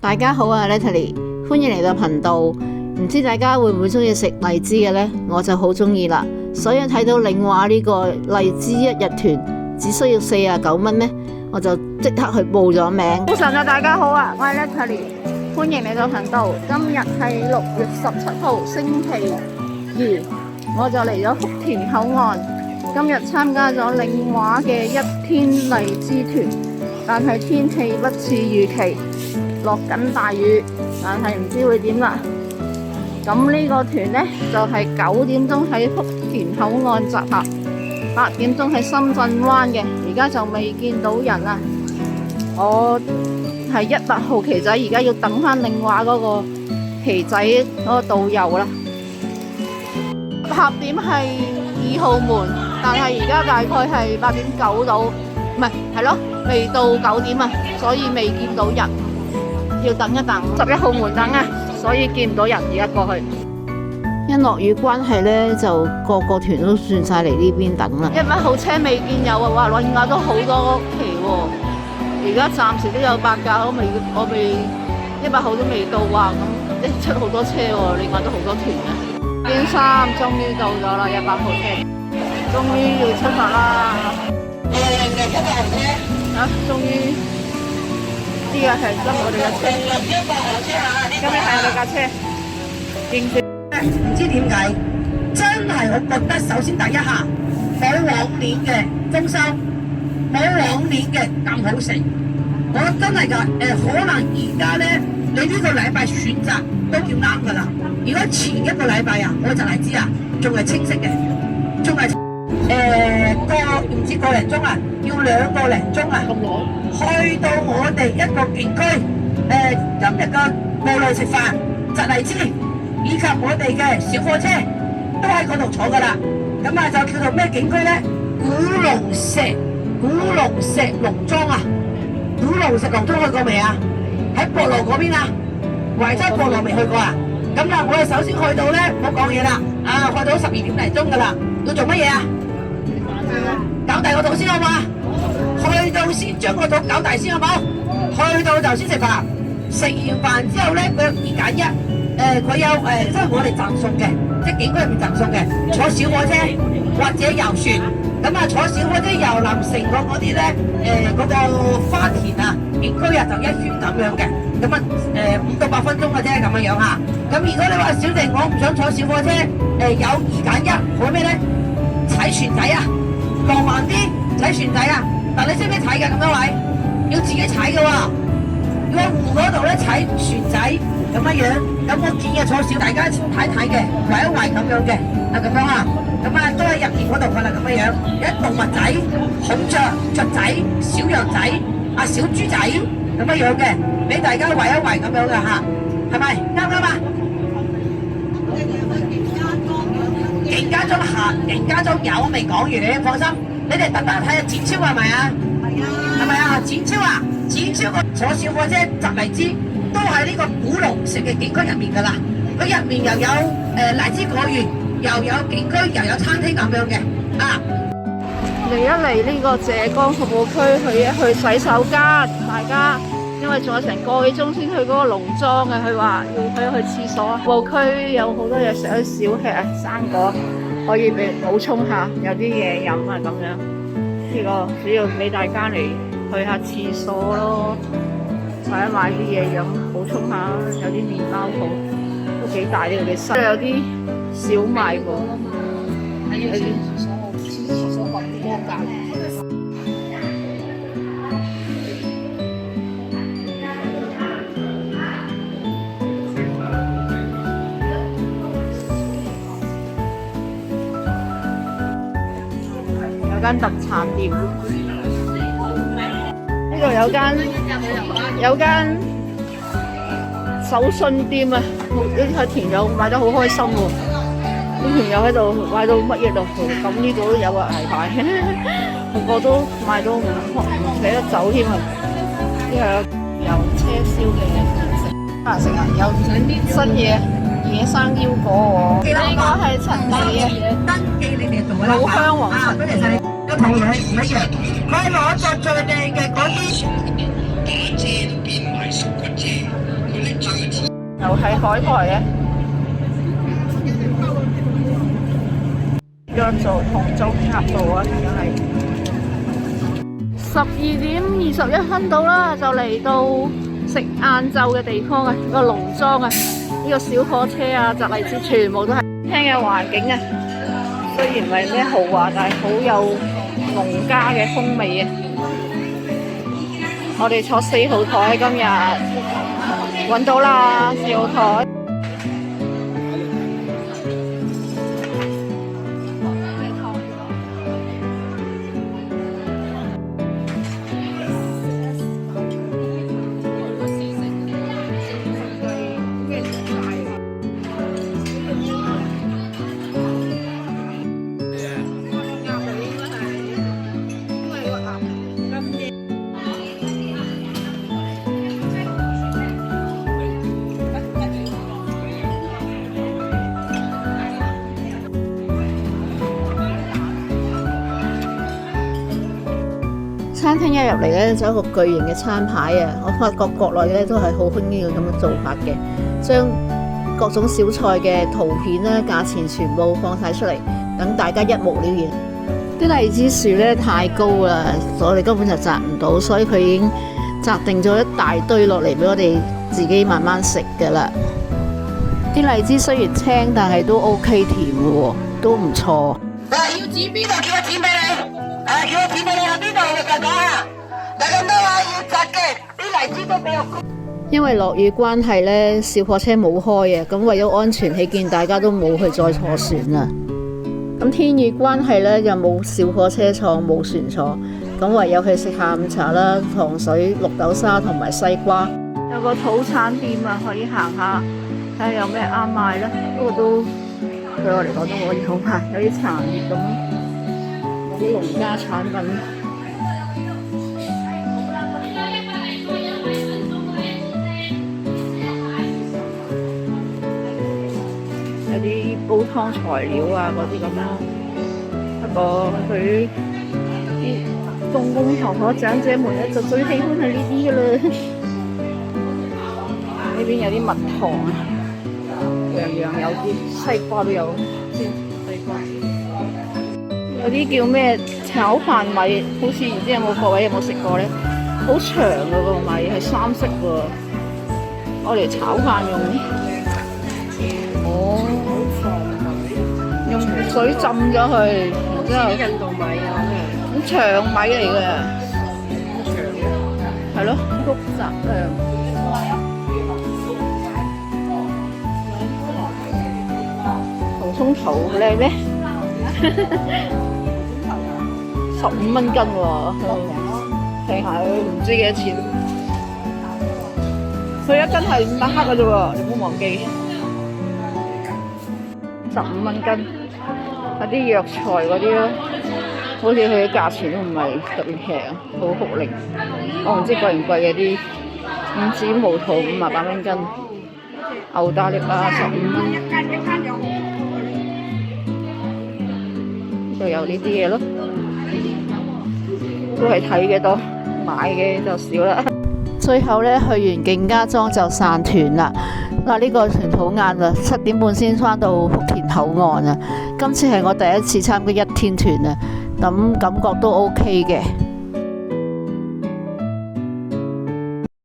大家好啊 ，Natalie， 歡迎嚟到頻道。唔知大家會唔會中意食荔枝嘅呢？我就好中意啦。所以睇到領話呢個荔枝一日團只需要49蚊呢，我就即刻去報咗名。早晨啊，大家好啊，我係 Natalie， 歡迎嚟到頻道。今日係6月17號星期2，我就嚟咗福田口岸。今日參加咗領話嘅1天荔枝團，但係天氣不似預期，落緊大雨，但係唔知會點啦。咁呢個團呢，就係9點鐘喺福田口岸集合，8點鐘喺深圳灣嘅，而家就未見到人啊！我係100號旗仔，而家要等返領話嗰個旗仔嗰個導遊啦。集合點係2號門，但係而家大概係8點9到，唔係咯，未到9點啊，所以未見到人，要等一等。11號門等啊，所以見唔到人，而家過去。因落雨關係呢，就個團都算晒嚟呢邊等啦。100號車未見有啊，哇！領話都好多期喎，而家暫時都有8架，我未100號都未到啊，咁一出好多車喎，領話都好多團啊。邊3終於到咗啦，100號車，終於要出發啦！終於呢個係跟我哋嘅車，今日係我哋架車，認住。唔知點解，真係我覺得首先第一下冇往年嘅豐收，冇往年嘅咁好食。我真係㗎，可能而家咧，你呢個禮拜選擇都叫啱㗎啦。如果前一個禮拜啊，我就係知啊，仲係清晰嘅，仲係唔知個零鐘啊，要2個零鐘啊，去到我哋一個景區，今日嘅過來食飯、摘荔枝，以及我哋嘅小貨車都喺嗰度坐㗎啦。咁啊就叫做咩景區咧？古龍石農莊啊！古龍石農莊去過未啊？喺博羅嗰邊啊？懷州博羅未去過啊？咁啦，我哋首先去到咧，唔好講嘢啦，去到12點零鐘㗎啦，要做乜嘢啊？搞大個肚先好嘛？去到先將個肚搞大先好冇？去到就先食飯，食完飯之後咧，佢有2揀1，佢有即係我哋贈送嘅，即係景區入面贈送嘅，坐小火車或者遊船。咁啊，坐小火車遊林城嗰啲咧，嗰個花田啊，景區啊就一圈咁樣嘅，咁啊5到8分鐘嘅啫咁樣嚇。咁如果你話小弟我唔想坐小火車，有2揀1，好咩咧？踩船仔啊，浪漫啲踩船仔啊！但你識唔識踩㗎？咁多位要自己踩嘅喎，要喺湖嗰度咧踩船仔咁樣。咁我建議坐小大家睇睇嘅，圍一圍咁樣嘅，咁樣啊。咁啊，都喺入面嗰度㗎啦，咁樣有啲動物仔、孔雀、雀仔、小羊仔、小豬仔咁樣嘅，俾大家圍一圍咁樣嘅嚇，係咪啱唔啱啊？景家莊有未講完，放心，你哋特登睇下展超係咪啊？係咪啊？展超個坐小火車摘荔枝都喺呢個古龍石嘅景區入面㗎啦，佢入面又有荔枝果園。又有景區，又有餐廳咁樣嘅啊！嚟一嚟呢個謝江服務區去洗手間，大家因為仲有成個幾鐘先去嗰個農莊嘅，佢話要去廁所。服務區有好多嘢食，啲小吃啊、生果可以俾補充下，有啲嘢飲啊咁樣。呢個主要俾大家嚟去下廁所咯，或者買啲嘢飲補充下，有啲麵包鋪都幾大呢個嘅新，有啲小賣部，有啲廁所放啲光架。有間特產店，呢度有間手信店啊！呢啲田友買得好開心喎，啲田友喺度買到乜嘢都好，咁呢度都有啊鞋牌，個個都買到唔捨得走添啊！呢個有車燒嘅嘢食啊！有新嘢野生腰果喎，呢個係陳皮啊，登記你哋做啦，老香黃陳皮。個同樣唔一樣，佢攞咗最靚嘅嗰啲。係海苔嘅，叫做紅糟鴨肚啊，真係。12:21到啦，就嚟到食晏晝嘅地方啊，個農莊啊，呢個小火車啊，摘荔枝全部都係廳嘅環境啊。雖然唔係咩豪華，但係好有農家嘅風味啊！我哋坐4號台今日揾到啦，4號台。餐廳一入嚟咧，就有一個巨型嘅餐牌啊！我發覺國內咧都係好興呢個咁嘅做法嘅，將各種小菜嘅圖片咧、價錢全部放晒出嚟，等大家一目了然。啲荔枝樹咧太高啦，我哋根本就摘唔到，所以佢已經摘定咗一大堆落嚟俾我哋自己慢慢食㗎啦。啲荔枝雖然青，但係都 OK 甜嘅喎，都唔錯。嗱，要指邊度？叫我指俾你。叫我指俾你喺邊度？你就講啊！有咁多話要摘嘅，啲荔枝都比較高。因為落雨關係咧，小火車冇開啊，咁為咗安全起見，大家都冇去再坐船啦。咁天雨關係咧，又冇小火車坐，冇船坐，咁唯有去食下午茶啦，糖水、綠豆沙同埋西瓜。有個土產店啊，可以行下，睇下有咩啱賣啦。不過都對我嚟講都可以好賣，有啲茶葉咁，有啲農家產品。有啲煲湯材料啊，嗰啲咁咯。不過佢啲公公婆婆長者們咧就最喜歡係呢啲噶啦。呢邊有啲蜜糖啊，樣樣有啲，西瓜都有，先西瓜。有啲叫咩炒飯米，好似唔知有冇各位有冇食過咧？好長㗎個米，係3色喎，我嚟炒飯用。哦，用水浸咗佢，然之後印度米啊，咁長米嚟嘅，長嘅，係咯，複雜啊。紅葱頭靚咩？15蚊斤喎，睇下佢唔知幾多錢。佢一斤係500克嘅啫喎，你唔好忘記。15蚊斤，有啲藥材嗰啲咯，好似佢嘅價錢都唔係特別平，好酷靈。我唔知貴唔貴嘅啲五指毛桃58蚊斤，牛大力啊15蚊，就有呢啲嘢咯，都係睇嘅多，買嘅就少啦。最後咧去完勁家莊就散團啦。嗱，呢個團好晏啦，7點半先返到福田口岸啊。今次係我第一次參加1天團啊，咁感覺都 OK 嘅。